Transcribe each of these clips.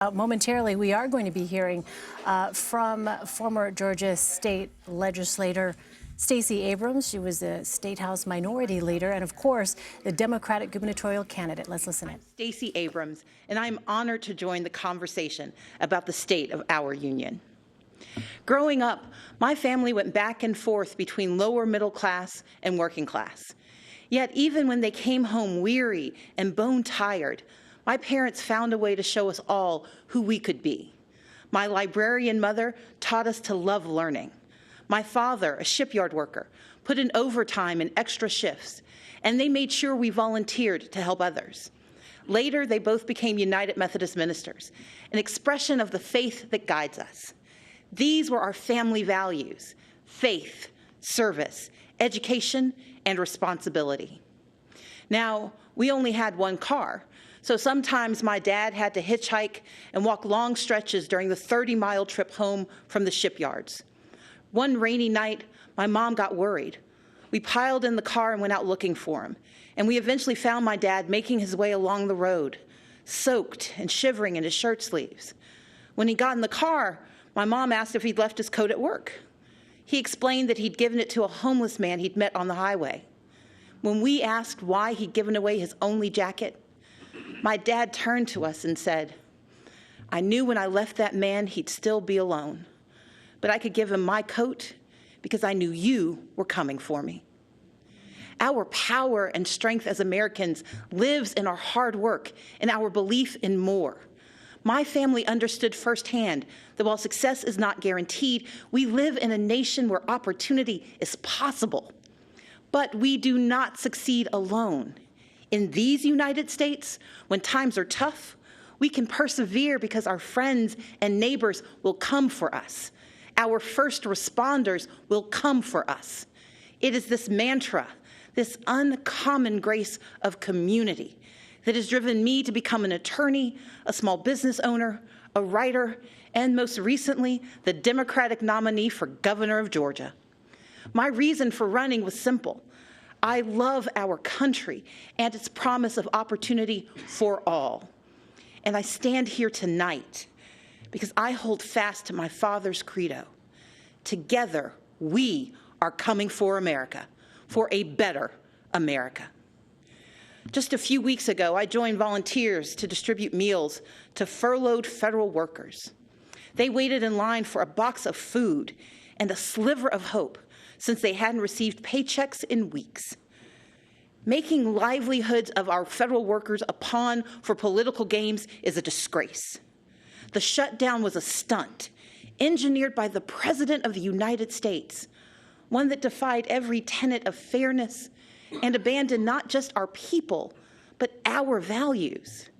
Momentarily, we are going to be hearing from former Georgia state legislator Stacey Abrams. She was the State House Minority Leader and, of course, the Democratic gubernatorial candidate. Let's listen in. I'm Stacey Abrams, and I'm honored to join the conversation about the state of our union. Growing up, my family went back and forth between lower middle class and working class. Yet even when they came home weary and bone-tired, my parents found a way to show us all who we could be. My librarian mother taught us to love learning. My father, a shipyard worker, put in overtime and extra shifts, and they made sure we volunteered to help others. Later, they both became United Methodist ministers, an expression of the faith that guides us. These were our family values: faith, service, education, and responsibility. Now, we only had one car, so sometimes my dad had to hitchhike and walk long stretches during the 30-mile trip home from the shipyards. One rainy night, my mom got worried. We piled in the car and went out looking for him, and we eventually found my dad making his way along the road, soaked and shivering in his shirt sleeves. When he got in the car, my mom asked if he'd left his coat at work. He explained that he'd given it to a homeless man he'd met on the highway. When we asked why he'd given away his only jacket, my dad turned to us and said, "I knew when I left that man he'd still be alone, but I could give him my coat because I knew you were coming for me." Our power and strength as Americans lives in our hard work and our belief in more. My family understood firsthand that while success is not guaranteed, we live in a nation where opportunity is possible. But we do not succeed alone. In these United States, when times are tough, we can persevere because our friends and neighbors will come for us. Our first responders will come for us. It is this mantra, this uncommon grace of community, that has driven me to become an attorney, a small business owner, a writer, and most recently, the Democratic nominee for governor of Georgia. My reason for running was simple. I love our country and its promise of opportunity for all. And I stand here tonight because I hold fast to my father's credo. Together, we are coming for America, for a better America. Just a few weeks ago, I joined volunteers to distribute meals to furloughed federal workers. They waited in line for a box of food and a sliver of hope since they hadn't received paychecks in weeks. Making livelihoods of our federal workers a pawn for political games is a disgrace. The shutdown was a stunt engineered by the President of the United States, one that defied every tenet of fairness and abandoned not just our people, but our values.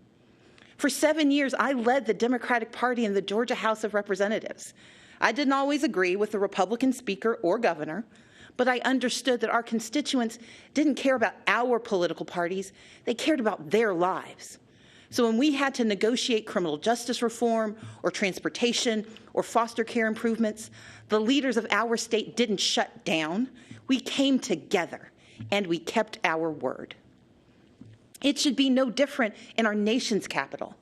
For 7 years, I led the Democratic Party in the Georgia House of Representatives. I didn't always agree with the Republican speaker or governor, but I understood that our constituents didn't care about our political parties, they cared about their lives. So when we had to negotiate criminal justice reform or transportation or foster care improvements, the leaders of our state didn't shut down. We came together and we kept our word. It should be no different in our nation's capital.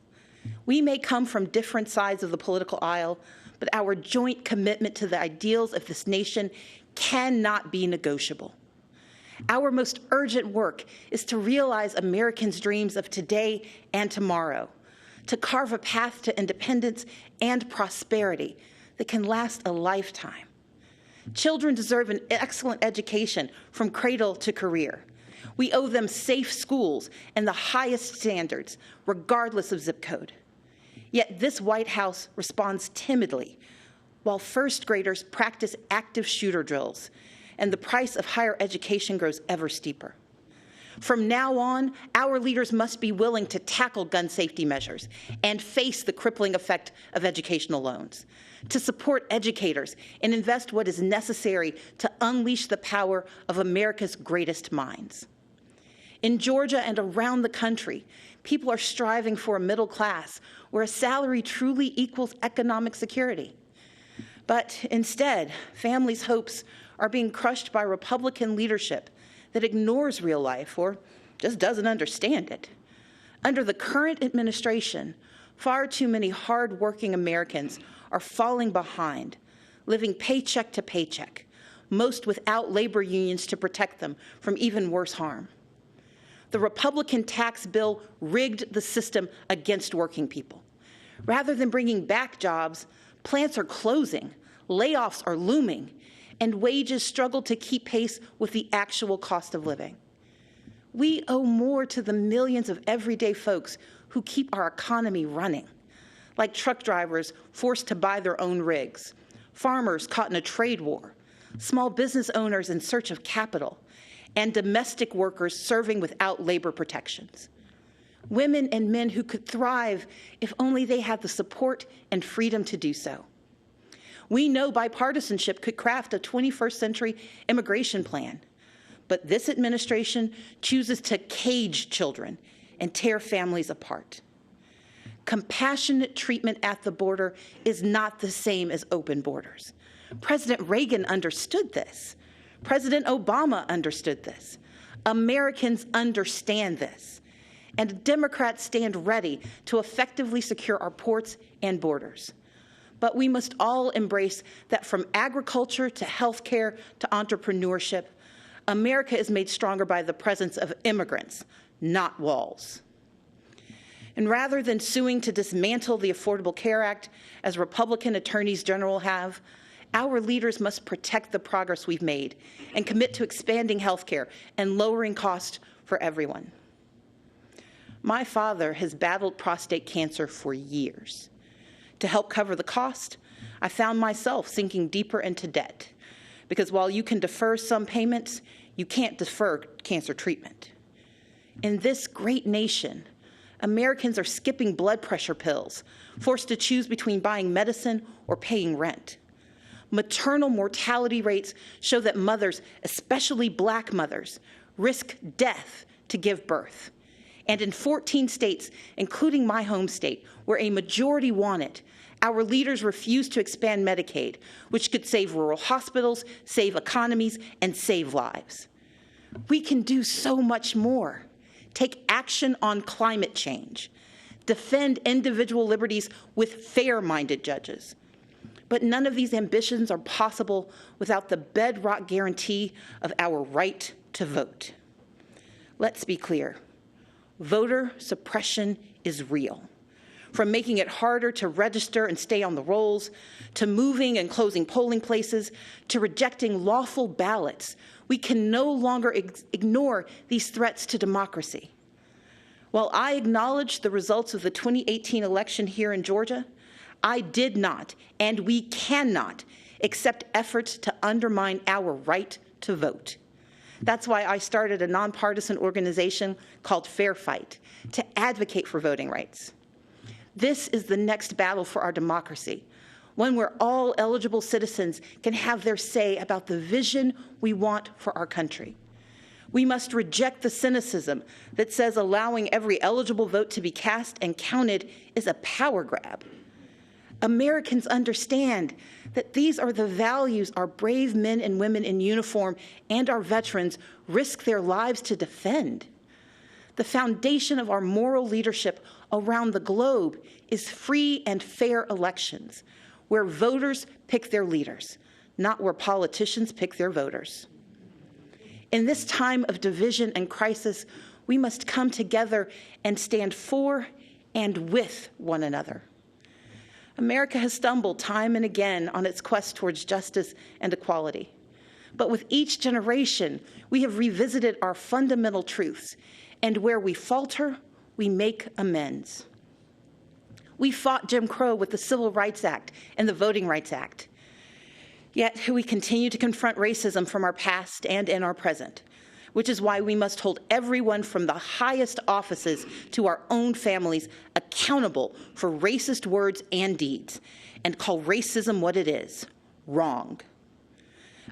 We may come from different sides of the political aisle, but our joint commitment to the ideals of this nation cannot be negotiable. Our most urgent work is to realize Americans' dreams of today and tomorrow, to carve a path to independence and prosperity that can last a lifetime. Children deserve an excellent education from cradle to career. We owe them safe schools and the highest standards, regardless of zip code. Yet this White House responds timidly, while first graders practice active shooter drills, and the price of higher education grows ever steeper. From now on, our leaders must be willing to tackle gun safety measures and face the crippling effect of educational loans, to support educators and invest what is necessary to unleash the power of America's greatest minds. In Georgia and around the country, people are striving for a middle class where a salary truly equals economic security. But instead, families' hopes are being crushed by Republican leadership that ignores real life or just doesn't understand it. Under the current administration, Far too many hard-working Americans are falling behind, living paycheck to paycheck, most without labor unions to protect them from even worse harm. The Republican tax bill rigged the system against working people. Rather than bringing back jobs, plants are closing, layoffs are looming, and wages struggle to keep pace with the actual cost of living. We owe more to the millions of everyday folks who keep our economy running, like truck drivers forced to buy their own rigs, farmers caught in a trade war, small business owners in search of capital, and domestic workers serving without labor protections. Women and men who could thrive if only they had the support and freedom to do so. We know bipartisanship could craft a 21st century immigration plan, but this administration chooses to cage children and tear families apart. Compassionate treatment at the border is not the same as open borders. President Reagan understood this. President Obama understood this. Americans understand this. And Democrats stand ready to effectively secure our ports and borders. But we must all embrace that from agriculture to healthcare to entrepreneurship, America is made stronger by the presence of immigrants, not walls. And rather than suing to dismantle the Affordable Care Act, as Republican attorneys general have, our leaders must protect the progress we've made and commit to expanding healthcare and lowering costs for everyone. My father has battled prostate cancer for years. To help cover the cost, I found myself sinking deeper into debt, because while you can defer some payments, you can't defer cancer treatment. In this great nation, Americans are skipping blood pressure pills, forced to choose between buying medicine or paying rent. Maternal mortality rates show that mothers, especially Black mothers, risk death to give birth. And in 14 states, including my home state, where a majority want it, our leaders refuse to expand Medicaid, which could save rural hospitals, save economies, and save lives. We can do so much more. Take action on climate change. Defend individual liberties with fair-minded judges. But none of these ambitions are possible without the bedrock guarantee of our right to vote. Let's be clear. Voter suppression is real. From making it harder to register and stay on the rolls, to moving and closing polling places, to rejecting lawful ballots, we can no longer ignore these threats to democracy. While I acknowledge the results of the 2018 election here in Georgia, I did not, and we cannot, accept efforts to undermine our right to vote. That's why I started a nonpartisan organization called Fair Fight to advocate for voting rights. This is the next battle for our democracy, one where all eligible citizens can have their say about the vision we want for our country. We must reject the cynicism that says allowing every eligible vote to be cast and counted is a power grab. Americans understand that these are the values our brave men and women in uniform and our veterans risk their lives to defend. The foundation of our moral leadership around the globe is free and fair elections, where voters pick their leaders, not where politicians pick their voters. In this time of division and crisis, we must come together and stand for and with one another. America has stumbled time and again on its quest towards justice and equality. But with each generation, we have revisited our fundamental truths, and where we falter, we make amends. We fought Jim Crow with the Civil Rights Act and the Voting Rights Act. Yet we continue to confront racism from our past and in our present, which is why we must hold everyone from the highest offices to our own families accountable for racist words and deeds, and call racism what it is: wrong.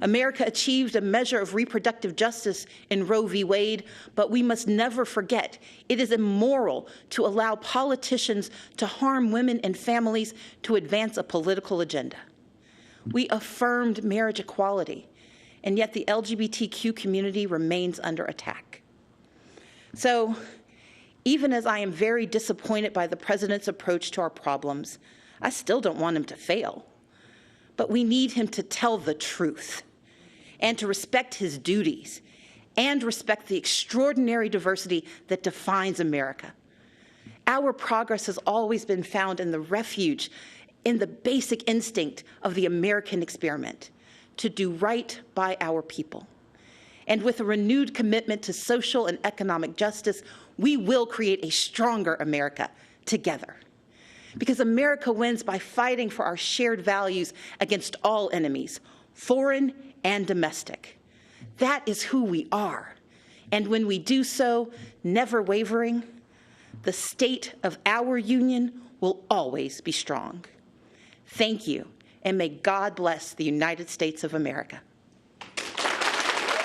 America achieved a measure of reproductive justice in Roe v. Wade, but we must never forget it is immoral to allow politicians to harm women and families to advance a political agenda. We affirmed marriage equality, and yet the LGBTQ community remains under attack. So, Even as I am very disappointed by the president's approach to our problems, I still don't want him to fail. But we need him to tell the truth and to respect his duties and respect the extraordinary diversity that defines America. Our progress has always been found in the refuge, in the basic instinct of the American experiment, to do right by our people. And with a renewed commitment to social and economic justice, we will create a stronger America together. Because America wins by fighting for our shared values against all enemies, foreign and domestic. That is who we are. And when we do so, never wavering, the state of our union will always be strong. Thank you, and may God bless the United States of America.